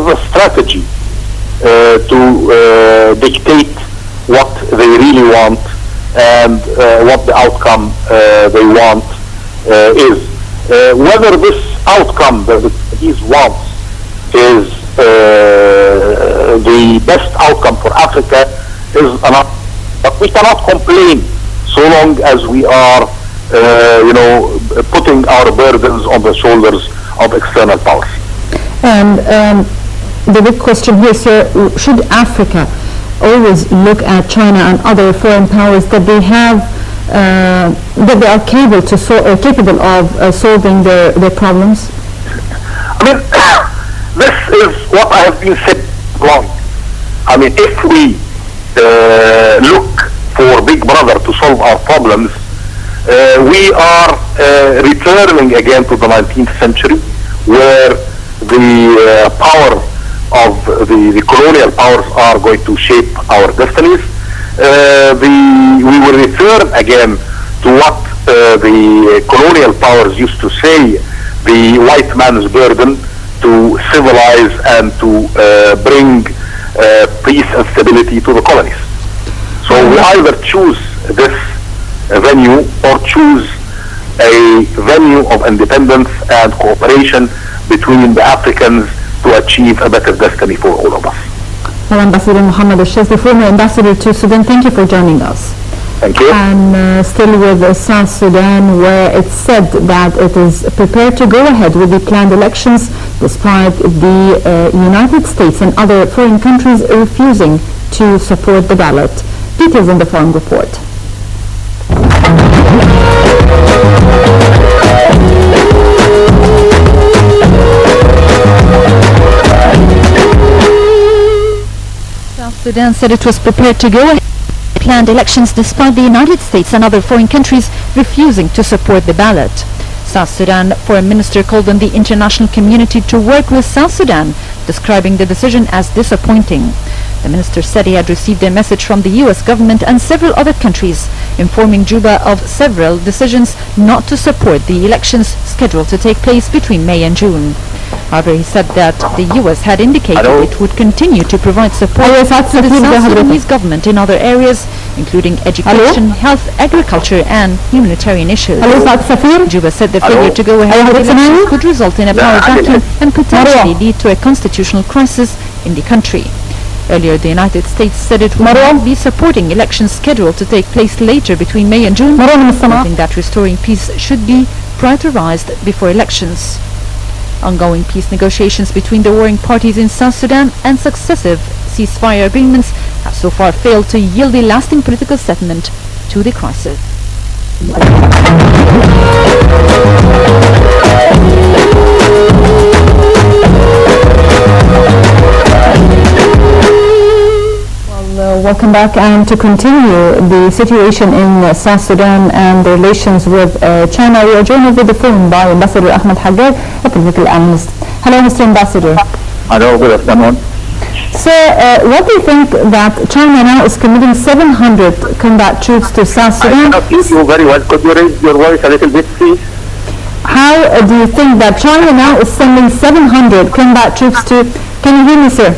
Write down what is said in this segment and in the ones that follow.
a strategy to dictate what they really want and what the outcome they want is. Whether this outcome that the Chinese wants is the best outcome for Africa is another. But we cannot complain so long as we are, putting our burdens on the shoulders of external powers. And the big question here, sir, should Africa always look at China and other foreign powers that they have, that they are capable of solving their problems? I mean, this is what I have been saying long. I mean, if we look for Big Brother to solve our problems, we are returning again to the 19th century, where the power of the colonial powers are going to shape our destinies. We will return again to what the colonial powers used to say, the white man's burden to civilize and to bring peace and stability to the colonies. So we either choose this venue or choose a venue of independence and cooperation between the Africans to achieve a better destiny for all of us. Well, Ambassador Mohammed Al-Shazli, former ambassador to Sudan, thank you for joining us. Thank you. And still with South Sudan, where it's said that it is prepared to go ahead with the planned elections despite the United States and other foreign countries refusing to support the ballot. Details in the following report. South Sudan said it was prepared to go ahead with planned elections despite the United States and other foreign countries refusing to support the ballot. South Sudan Foreign Minister called on the international community to work with South Sudan, describing the decision as disappointing. The minister said he had received a message from the U.S. government and several other countries informing Juba of several decisions not to support the elections scheduled to take place between May and June. However, he said that the U.S. had indicated it would continue to provide support to the South Sudanese government in other areas, including education, health, agriculture, and humanitarian issues. Juba said the failure to go ahead with elections could result in a power vacuum and potentially lead to a constitutional crisis in the country. Earlier, the United States said it would not be supporting elections scheduled to take place later between May and June, noting that restoring peace should be prioritized before elections. Ongoing peace negotiations between the warring parties in South Sudan and successive ceasefire agreements have so far failed to yield a lasting political settlement to the crisis. Welcome back, and to continue the situation in South Sudan and the relations with China, we are joined over the phone by Ambassador Ahmed Hagar, a political analyst. Hello, Mr. Ambassador. Hello, good afternoon. Sir, what do you think that China now is committing 700 combat troops to South Sudan? I cannot hear you very well. Could you raise your voice a little bit, please? How do you think that China now is sending 700 combat troops to... Can you hear me, sir?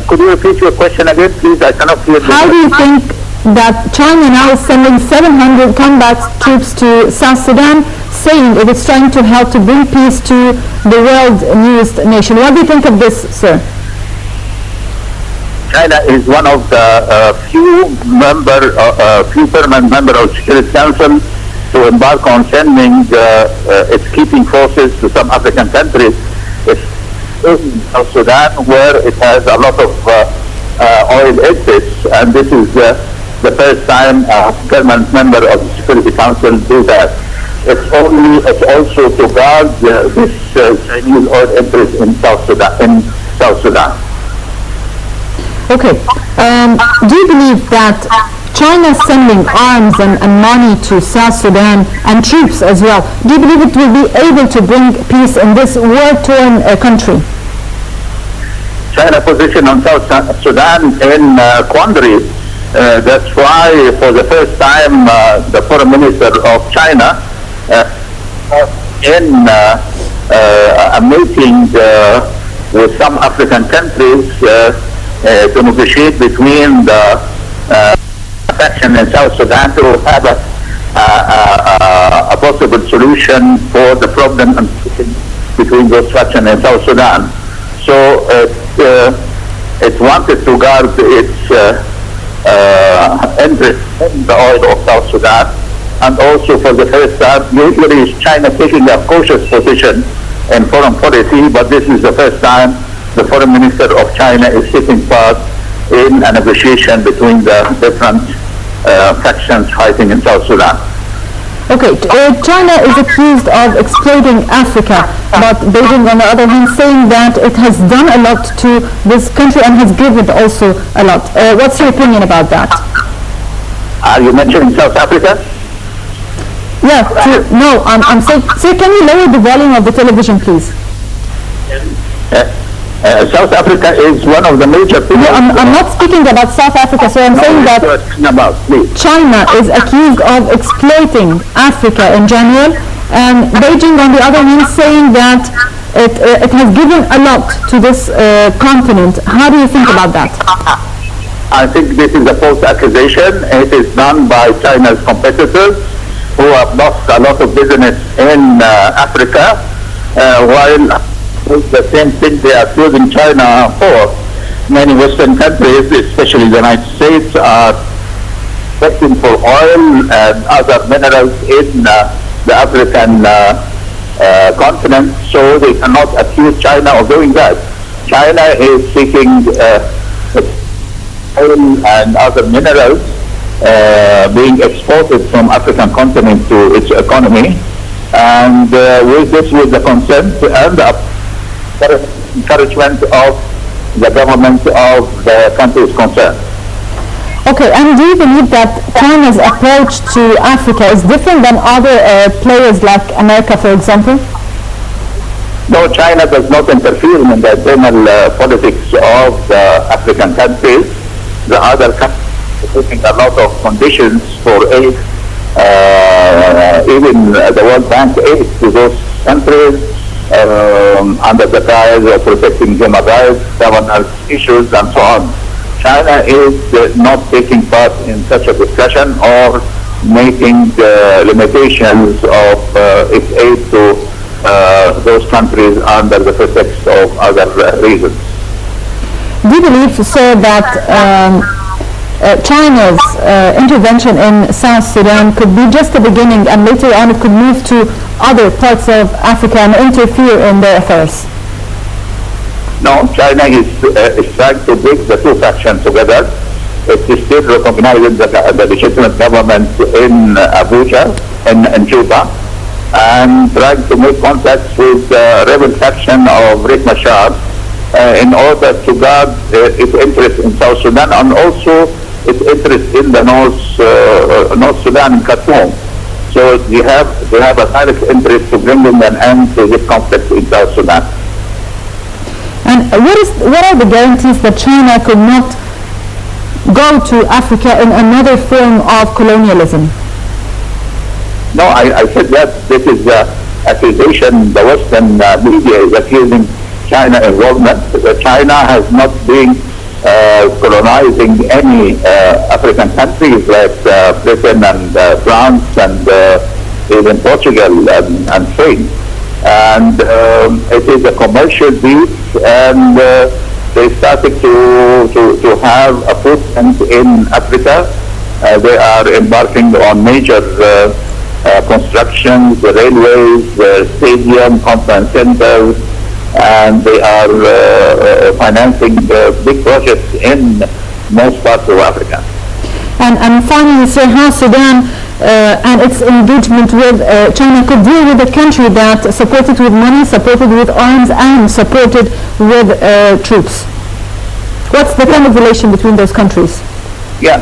Could you repeat your question again, please? I cannot hear you. How do you think that China now is sending 700 combat troops to South Sudan, saying it is trying to help to bring peace to the world's newest nation? What do you think of this, sir? China is one of the few permanent members of the Security Council to embark on sending its keeping forces to some African countries. It's in South Sudan, where it has a lot of oil exits, and this is the first time a permanent member of the Security Council do that. It's also to guard this Chinese oil interests in South Sudan. Okay. Do you believe that China sending arms and money to South Sudan and troops as well, do you believe it will be able to bring peace in this war-torn country? China position on South Sudan in quandary. That's why for the first time the foreign minister of China in a meeting with some African countries to negotiate between the faction in South Sudan to have a possible solution for the problem between those factions in South Sudan. So it wanted to guard its interest in the oil of South Sudan, and also for the first time, usually is China taking a cautious position in foreign policy, but this is the first time the foreign minister of China is taking part in a negotiation between the different factions fighting in South Sudan. Okay, China is accused of exploiting Africa, but Beijing on the other hand saying that it has done a lot to this country and has given also a lot. What's your opinion about that? Are you mentioning South Africa? Yeah, no, I'm saying, sir, can you lower the volume of the television, please? South Africa is one of the major people. No, I'm not speaking about South Africa, so I'm saying that China is accused of exploiting Africa in general, and Beijing on the other hand saying that it has given a lot to this continent. How do you think about that? I think this is a false accusation. It is done by China's competitors who have lost a lot of business in Africa, while the same thing they are accusing China for. Many Western countries, especially the United States, are searching for oil and other minerals in the African continent, so they cannot accuse China of doing that. China is seeking oil and other minerals being exported from African continent to its economy, and with the consent and the encouragement of the government of the countries concerned. Okay, and do you believe that China's approach to Africa is different than other players like America, for example? No, China does not interfere in the internal politics of the African countries. The other countries are taking a lot of conditions for aid, even the World Bank aid to those countries, under the guise of protecting human rights, governance issues, and so on. China is not taking part in such a discussion or making limitations of its aid to those countries under the pretext of other reasons. Do you believe, sir, that China's intervention in South Sudan could be just the beginning and later on it could move to other parts of Africa and interfere in their affairs? No, China is trying to bring the two factions together. It is still recognizing the legitimate government in Abuja, in Juba, and trying to make contacts with the rebel faction of Riek Machar in order to guard its interest in South Sudan and also its interest in the North Sudan in Khartoum. So they have a direct interest to bringing an end to this conflict in South Sudan. And what are the guarantees that China could not go to Africa in another form of colonialism? No, I said that this is the accusation the Western media is accusing China involvement. China has not been colonizing any African countries like Britain and France and even Portugal and Spain. And it is a commercial beat, and they started to have a footprint in Africa. They are embarking on major constructions, railways, stadium, conference centers, and they are financing big projects in most parts of Africa. And finally, sir, how Sudan and its engagement with China could deal with a country that supported with money, supported with arms, and supported with troops? What's the kind of relation between those countries? Yeah,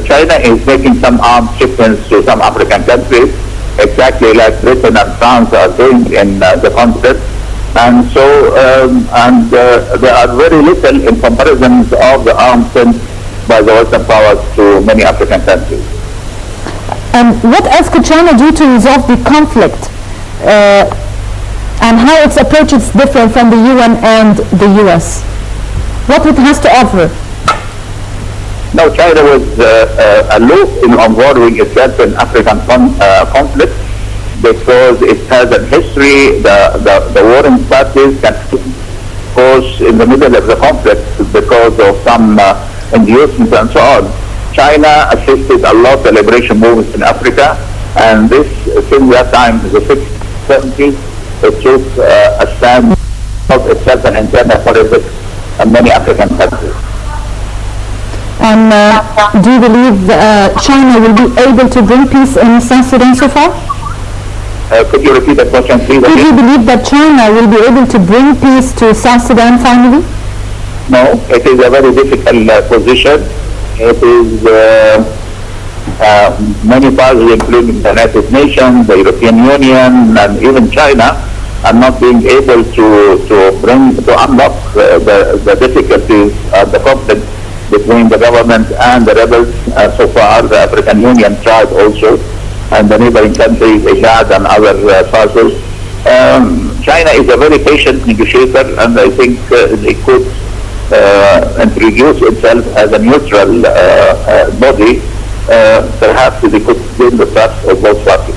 China is making some arms shipments to some African countries, exactly like Britain and France are doing in the continent. And so, there are very little in comparisons of the arms sent by the Western powers to many African countries. And what else could China do to resolve the conflict and how its approach is different from the UN and the US. What it has to offer? Now, China was aloof in involving itself in African conflict because it has a history. The warring parties can cause in the middle of the conflict because of some inducements and so on. China assisted a lot the liberation movements in Africa, and this since that time, the 60s, 70s, it took a stand of itself and internal politics in many African countries. And do you believe China will be able to bring peace in South Sudan so far? Could you repeat the question, please? Do you believe that China will be able to bring peace to South Sudan finally? No, it is a very difficult position. It is many parties, including the United Nations, the European Union, and even China, are not being able to unlock the difficulties of the conflict between the government and the rebels. So far, the African Union tried also, and the neighboring countries, Ijad and other sources. China is a very patient negotiator, and I think it could introduce itself as a neutral body. Perhaps they could gain the trust of both parties.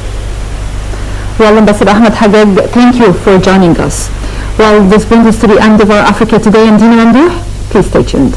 Well, Ambassador Ahmed Hagag, thank you for joining us. Well, this brings us to the end of our Africa Today, and Dina Mamdouh, please stay tuned.